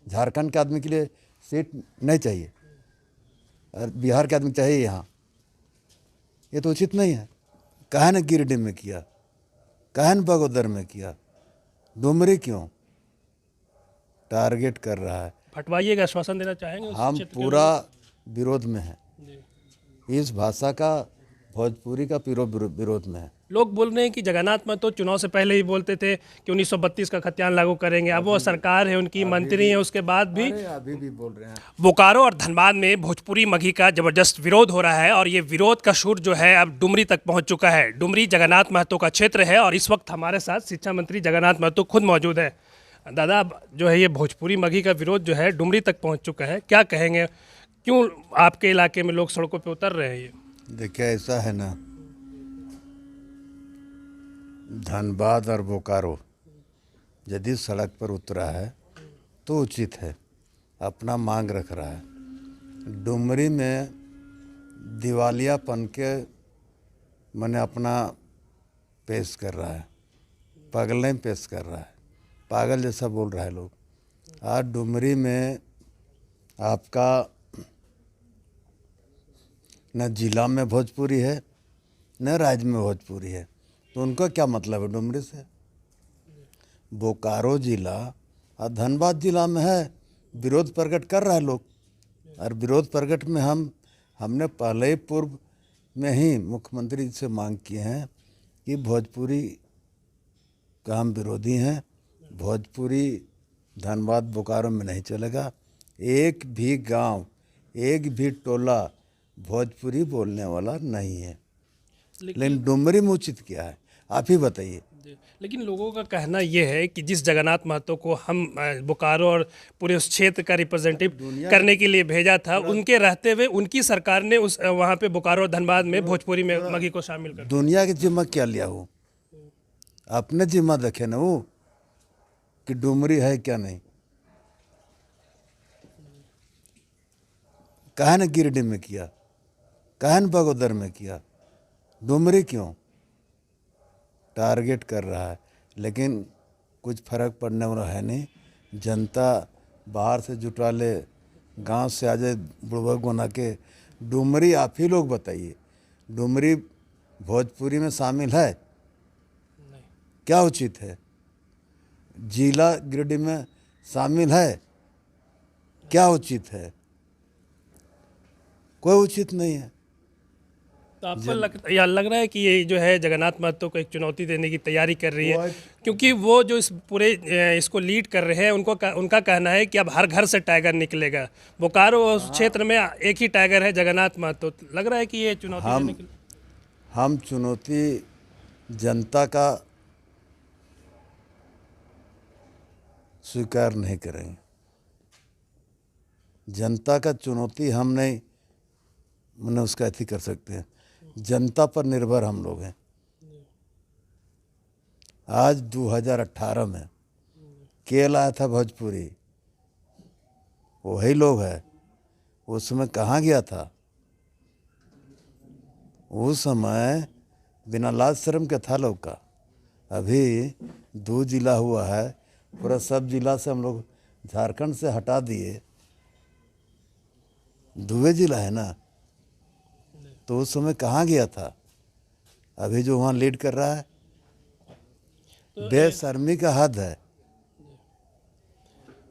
झारखंड के आदमी के लिए सीट नहीं चाहिए और बिहार के आदमी चाहिए यहाँ, ये तो उचित नहीं है। काहे न गिरिडीह में किया, काहे न बगोदर में किया, डुमरी क्यों टारगेट कर रहा है? हटवाइएगा, आश्वासन देना चाहेंगे उस हम क्षेत्र के पूरा विरोध में हैं, जी। इस भाषा का, भोजपुरी का विरोध में है। लोग बोल रहे हैं कि जगन्नाथ महतो चुनाव से पहले ही बोलते थे कि 1932 का खतियान लागू करेंगे। अब वो सरकार है, उनकी मंत्री हैं, उसके बाद भी अभी भी बोल रहे हैं। बोकारो और धनबाद में भोजपुरी मगही का जबरदस्त विरोध हो रहा है और ये विरोध का सुर जो है अब डुमरी तक पहुंच चुका है। डुमरी जगन्नाथ महतो का क्षेत्र है और इस वक्त हमारे साथ शिक्षा मंत्री जगन्नाथ महतो खुद मौजूद है। दादा, अब जो है ये भोजपुरी मगही का विरोध जो है डुमरी तक पहुंच चुका है, क्या कहेंगे? क्यों आपके इलाके में लोग सड़कों पर उतर रहे हैं? ये देखिए, ऐसा है ना, धनबाद और बोकारो यदि सड़क पर उतरा है तो उचित है, अपना मांग रख रहा है। डुमरी में दिवालियापन के मैंने अपना पेश कर रहा है, पागल पेश कर रहा है, पागल जैसा बोल रहा है लोग। आज डुमरी में आपका न जिला में भोजपुरी है न राज्य में भोजपुरी है, तो उनका क्या मतलब है डुमरी से? बोकारो जिला और धनबाद जिला में है, विरोध प्रकट कर रहा है लोग। और विरोध प्रकट में हमने पहले ही पूर्व में ही मुख्यमंत्री से मांग किए हैं कि भोजपुरी का हम विरोधी हैं, भोजपुरी धनबाद बोकारो में नहीं चलेगा। एक भी गांव, एक भी टोला भोजपुरी बोलने वाला नहीं है। लेकिन डुमरी में उचित क्या है, आप ही बताइए। लेकिन लोगों का कहना यह है कि जिस जगन्नाथ महतो को हम बोकारो और पूरे उस क्षेत्र का रिप्रेजेंटेटिव करने के लिए भेजा था, उनके रहते हुए उनकी सरकार ने उस वहाँ पे बोकारो और धनबाद में भोजपुरी में मगही को शामिल कर। दुनिया के जिम्मा क्या लिया हो, अपने जिम्मा देखे ना वो कि डुमरी है क्या नहीं। काहे न गिरिडीह में किया, काहे न बगोदर में किया, डुमरी क्यों टारगेट कर रहा है? लेकिन कुछ फर्क पड़ने वाला है नहीं। जनता बाहर से जुटा ले, गांव से आ जाए बुढ़वा बना के। डुमरी आप ही लोग बताइए, डुमरी भोजपुरी में शामिल है? नहीं। क्या उचित है? जिला गिरिडीह में शामिल है? क्या उचित है? कोई उचित नहीं है। तो आपको लग रहा है कि ये जो है जगन्नाथ महतो को एक चुनौती देने की तैयारी कर रही है? क्योंकि वो जो इस पूरे इसको लीड कर रहे हैं, उनका कहना है कि अब हर घर से टाइगर निकलेगा। बोकारो उस क्षेत्र में एक ही टाइगर है, जगन्नाथ महतो। लग रहा है कि ये चुनौती देने के लिए हम चुनौती जनता का स्वीकार नहीं करेंगे। जनता का चुनौती हम नहीं मैंने उसका अथी कर सकते हैं। जनता पर निर्भर हम लोग हैं। आज 2018 में के लाया था भोजपुरी, वही लोग है। उस समय कहाँ गया था? उस समय बिना लाज शर्म के था लोग का। अभी 2 जिला हुआ है, पूरा सब जिला से हम लोग झारखंड से हटा दिए, 2 जिला है ना। तो उस समय कहाँ गया था? अभी जो वहाँ लीड कर रहा है, बेशर्मी का हद है।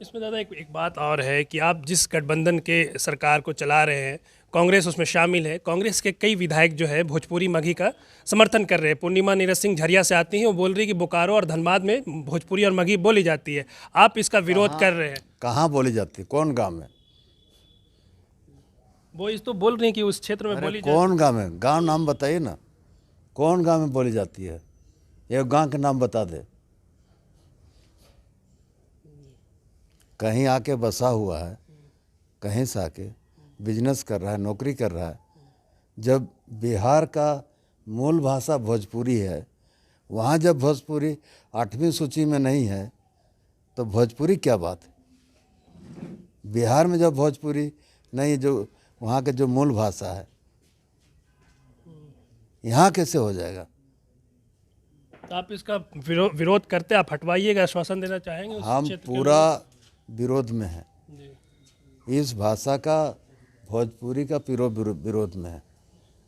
इसमें दादा एक बात और है कि आप जिस गठबंधन के सरकार को चला रहे हैं, कांग्रेस उसमें शामिल है। कांग्रेस के कई विधायक जो है भोजपुरी मगही का समर्थन कर रहे हैं। पूर्णिमा नीरज सिंह झरिया से आती हैं, वो बोल रही है कि बोकारो और धनबाद में भोजपुरी और मगही बोली जाती है। आप इसका विरोध कर रहे हैं। कहाँ बोली जाती है? कौन गांव में? वो इस तो बोल रही हैं कि उस क्षेत्र में बोली कौन गांव में? गांव नाम बताइए ना, कौन गांव में बोली जाती है? एक गांव के नाम बता दे। कहीं आके बसा हुआ है, कहीं से आके बिजनेस कर रहा है, नौकरी कर रहा है। जब बिहार का मूल भाषा भोजपुरी है, वहाँ जब भोजपुरी 8वीं सूची में नहीं है तो भोजपुरी क्या बात है? बिहार में जब भोजपुरी नहीं, जो वहाँ के जो मूल भाषा है, यहाँ कैसे हो जाएगा? तो आप इसका विरोध करते, आप हटवाइएगा, आश्वासन देना चाहेंगे उस हम क्षेत्र के पूरा विरोध में है, जी। इस भाषा का भोजपुरी का विरोध में है।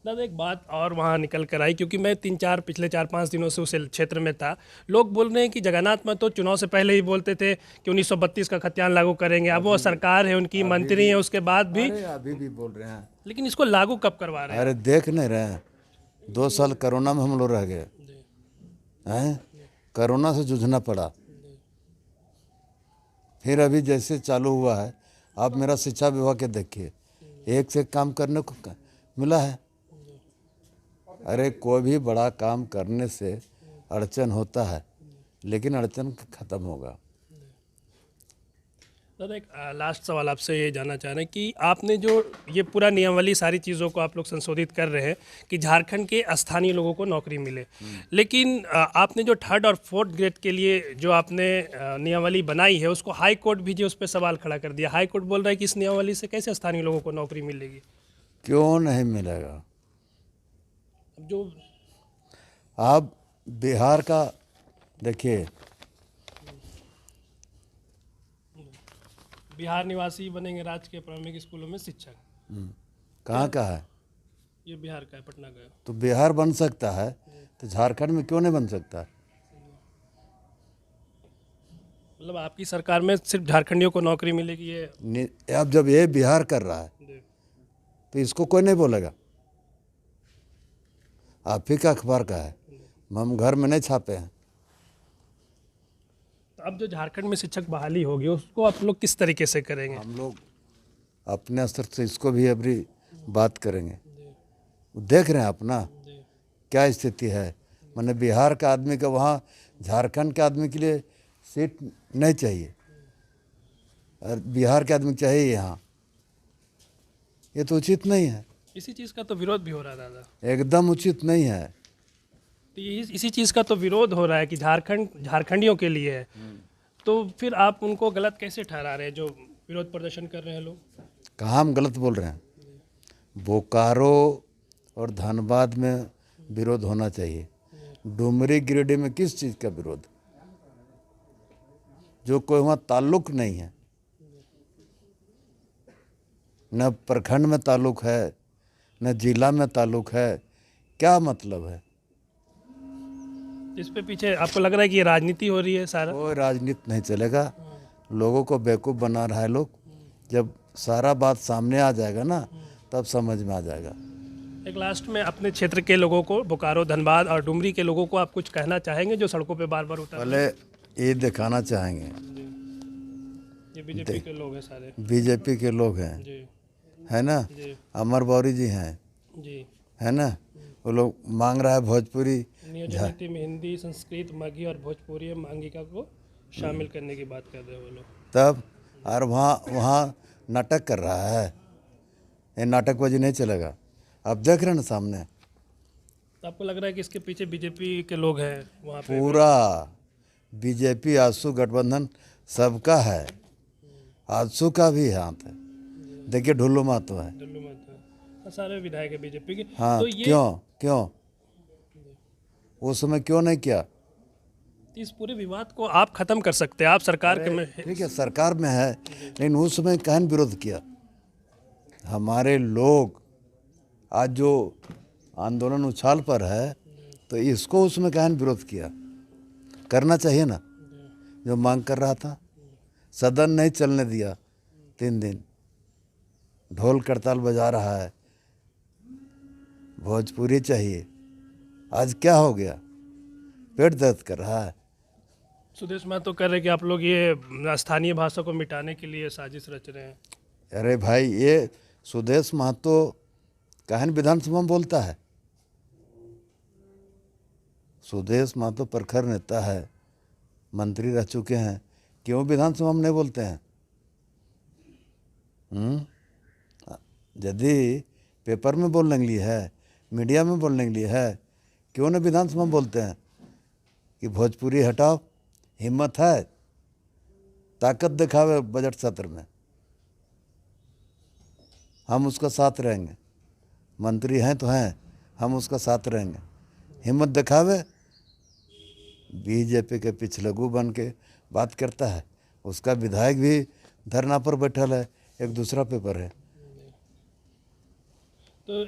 दादा एक बात और वहाँ निकल कर आई, क्योंकि मैं पिछले 4-5 दिनों से उस क्षेत्र में था। लोग बोल रहे हैं कि जगन्नाथ महतो चुनाव से पहले ही बोलते थे कि 1932 का खतियान लागू करेंगे। अब वो सरकार है, उनकी मंत्री है, उसके बाद भी अरे अभी भी बोल रहे हैं। लेकिन इसको लागू कब करवा रहे हैं? अरे देख नहीं रहे हैं, 2 साल कोरोना में हम लोग रह गए हैं, कोरोना से जूझना पड़ा। फिर अभी जैसे चालू हुआ है, आप मेरा शिक्षा विभाग के देखिए, एक से एक काम करने को मिला है। अरे कोई भी बड़ा काम करने से अड़चन होता है, लेकिन अड़चन खत्म होगा। दादा एक लास्ट सवाल आपसे ये जानना चाह रहे हैं कि आपने जो ये पूरा नियमावली सारी चीज़ों को आप लोग संशोधित कर रहे हैं कि झारखंड के स्थानीय लोगों को नौकरी मिले, लेकिन आपने जो 3rd और 4th ग्रेड के लिए जो आपने नियमावली बनाई है, उसको हाई कोर्ट भी जो उस पर सवाल खड़ा कर दिया। हाई कोर्ट बोल रहा है कि इस नियमावली से कैसे स्थानीय लोगों को नौकरी मिलेगी? क्यों नहीं मिलेगा? अब जो आप बिहार का देखिए, बिहार निवासी बनेंगे राजकीय प्राथमिक स्कूलों में शिक्षक, कहाँ का है? ये बिहार का है, पटना का है। तो बिहार बन सकता है, तो झारखंड में क्यों नहीं बन सकता? मतलब आपकी सरकार में सिर्फ झारखंडियों को नौकरी मिलेगी ये? अब जब ये बिहार कर रहा है जी। तो इसको कोई नहीं बोलेगा। आप ही का अखबार का है, हम घर में नहीं छापे हैं। तो अब जो झारखंड में शिक्षक बहाली होगी उसको आप लोग किस तरीके से करेंगे? हम लोग अपने स्तर से इसको भी अभी बात करेंगे। देख रहे हैं अपना क्या स्थिति है। मैंने बिहार का आदमी का वहाँ झारखंड के आदमी के लिए सीट नहीं चाहिए, और बिहार के आदमी चाहिए यहाँ, ये तो उचित नहीं है। इसी चीज़ का तो विरोध भी हो रहा है दादा। एकदम उचित नहीं है। तो इसी चीज़ का तो विरोध हो रहा है कि झारखंडियों के लिए है, तो फिर आप उनको गलत कैसे ठहरा रहे हैं जो विरोध प्रदर्शन कर रहे हैं लोग? कहाँ हम गलत बोल रहे हैं? बोकारो और धनबाद में विरोध होना चाहिए। डुमरी गिरिडीह में किस चीज़ का विरोध? जो कोई वहाँ ताल्लुक नहीं है, न प्रखंड में ताल्लुक है, न जिला में ताल्लुक है, क्या मतलब है? इस पे पीछे आपको लग रहा है कि ये राजनीति हो रही है सारा? कोई राजनीति नहीं चलेगा। लोगों को बेवकूफ़ बना रहा है लोग। जब सारा बात सामने आ जाएगा ना, तब समझ में आ जाएगा। एक लास्ट में अपने क्षेत्र के लोगों को, बोकारो, धनबाद और डुमरी के लोगों को आप कुछ कहना चाहेंगे जो सड़कों पे बार बार उतर रहे हैं? पहले ये दिखाना चाहेंगे, ये बीजेपी के लोग हैं सारे। बीजेपी के लोग हैं, जी है ना? जी अमर बौरी जी हैं, जी। है ना? वो लोग मांग रहा है भोजपुरी, नियोजन नीति में हिंदी, संस्कृत, मगही और भोजपुरी मांगिका को शामिल करने की बात कर रहे हैं वो लोग। तब और वहाँ नाटक कर रहा है। ये नाटकबाजी नहीं चलेगा। आप देख रहे हैं ना सामने, तो आपको लग रहा है कि इसके पीछे बीजेपी के लोग हैं वहाँ पे? पूरा बीजेपी आजसू गठबंधन सबका है, आजसू का भी हाथ है। देखिए ढुल्लू महतो है। दिल्ली में तो सारे विधायक है बीजेपी के। हाँ, तो ये क्यों उस समय क्यों नहीं किया? इस पूरे विवाद को आप खत्म कर सकते हैं, आप सरकार के में ठीक है, सरकार में है, लेकिन उस समय कहन विरोध किया। हमारे लोग आज जो आंदोलन उछाल पर है, तो इसको उसमें कहन विरोध किया। करना चाहिए ना, जो मांग कर रहा था। सदन नहीं चलने दिया 3 दिन, ढोल करताल बजा रहा है, भोजपुरी चाहिए। आज क्या हो गया? पेट दर्द कर रहा है। सुदेश महतो कह रहे हैं कि आप लोग ये स्थानीय भाषा को मिटाने के लिए साजिश रच रहे हैं। अरे भाई, ये सुदेश महतो कहन विधानसभा में बोलता है। सुदेश महतो प्रखर नेता है, मंत्री रह चुके हैं, क्यों विधानसभा में नहीं बोलते हैं? यदि पेपर में बोलने के लिए है, मीडिया में बोलने के लिए है, क्यों न विधानसभा में बोलते हैं कि भोजपुरी हटाओ? हिम्मत है, ताकत दिखावे बजट सत्र में, हम उसका साथ रहेंगे। मंत्री हैं तो हैं, हम उसका साथ रहेंगे। हिम्मत दिखावे, बीजेपी के पिछलगू बन के बात करता है। उसका विधायक भी धरना पर बैठल है, एक दूसरा पेपर है। तो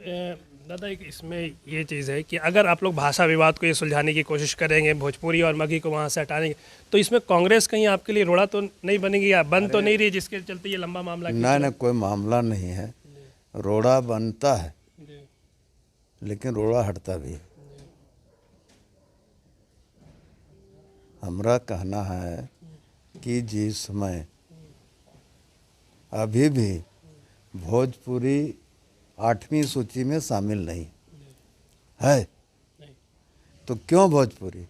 दादा एक इसमें ये चीज़ है कि अगर आप लोग भाषा विवाद को ये सुलझाने की कोशिश करेंगे, भोजपुरी और मगही को वहाँ से हटाने तो इसमें कांग्रेस कहीं आपके लिए रोड़ा तो नहीं बनेगी या बन तो नहीं रही जिसके चलते ये लंबा मामला ना कोई मामला नहीं है, रोड़ा बनता है लेकिन रोड़ा हटता भी है। हमारा कहना है कि जिस समय अभी भी भोजपुरी 8वीं सूची में शामिल नहीं है, तो क्यों भोजपुरी,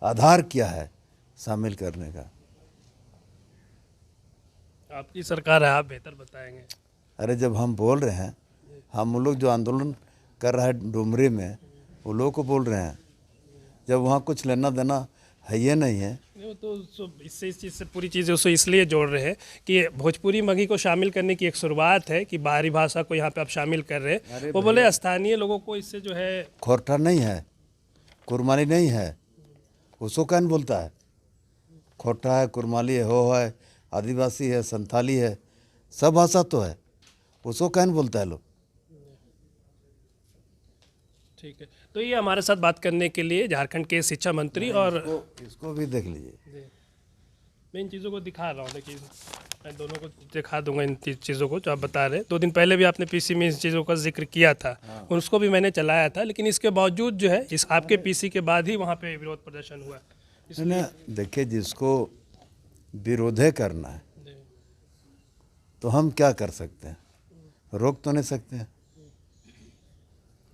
आधार क्या है शामिल करने का? आपकी सरकार है, आप बेहतर बताएंगे। अरे जब हम बोल रहे हैं, हम लोग जो आंदोलन कर रहा है डुमरी में, वो लोग को बोल रहे हैं, जब वहाँ कुछ लेना देना है ये नहीं है। तो इससे इस चीज़ से पूरी चीज़ उसको इसलिए जोड़ रहे हैं कि भोजपुरी मगही को शामिल करने की एक शुरुआत है कि बाहरी भाषा को यहाँ पे आप शामिल कर रहे हैं। वो बोले स्थानीय लोगों को इससे जो है खोरठा नहीं है, कुरमाली नहीं है, उसको कौन बोलता है? खोरठा है, कुरमाली है, हो है, आदिवासी है, संथाली है, सब भाषा तो है, उसको कौन बोलता है लोग? ठीक है, तो ये हमारे साथ बात करने के लिए झारखंड के शिक्षा मंत्री और इसको भी देख लीजिए। मैं इन चीज़ों को दिखा रहा हूँ, देखिए मैं दोनों को दिखा दूंगा इन चीज़ों को जो आप बता रहे हैं। 2 दिन पहले भी आपने पीसी में इन चीज़ों का जिक्र किया था, उसको भी मैंने चलाया था, लेकिन इसके बावजूद जो है इस आपके पीसी के बाद ही वहाँ पे विरोध प्रदर्शन हुआ। इसलिए देखिए, जिसको विरोधे करना है तो हम क्या कर सकते हैं? रोक तो नहीं सकते हैं।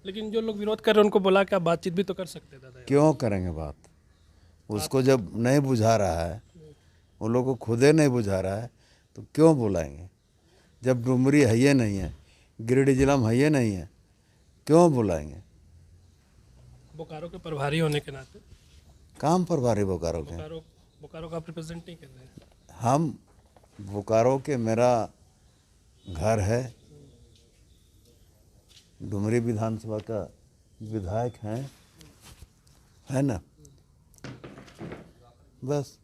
लेकिन जो लोग विरोध कर रहे हैं उनको बोला कि आप बातचीत भी तो कर सकते हैं दादा। क्यों करेंगे बात? उसको जब नहीं बुझा रहा है, उन लोगों को खुदे नहीं बुझा रहा है, तो क्यों बुलाएंगे? जब डुमरी है ये नहीं है, गिरिडीह जिला में है ये नहीं है, क्यों बुलाएंगे? बोकारो के प्रभारी होने के नाते काम प्रभारी बोकारो के, बोकारो का आप रिप्रेजेंट नहीं कर रहे हैं। हम बोकारो के, मेरा घर है, डुमरी विधानसभा का विधायक है ना, बस।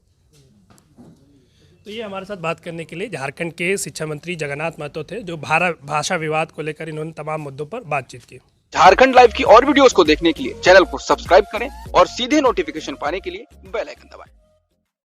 तो ये हमारे साथ बात करने के लिए झारखंड के शिक्षा मंत्री जगन्नाथ महतो थे, जो भाषा विवाद को लेकर इन्होंने तमाम मुद्दों पर बातचीत की। झारखंड लाइव की और वीडियोस को देखने के लिए चैनल को सब्सक्राइब करें और सीधे नोटिफिकेशन पाने के लिए बेल आइकन दबाएं।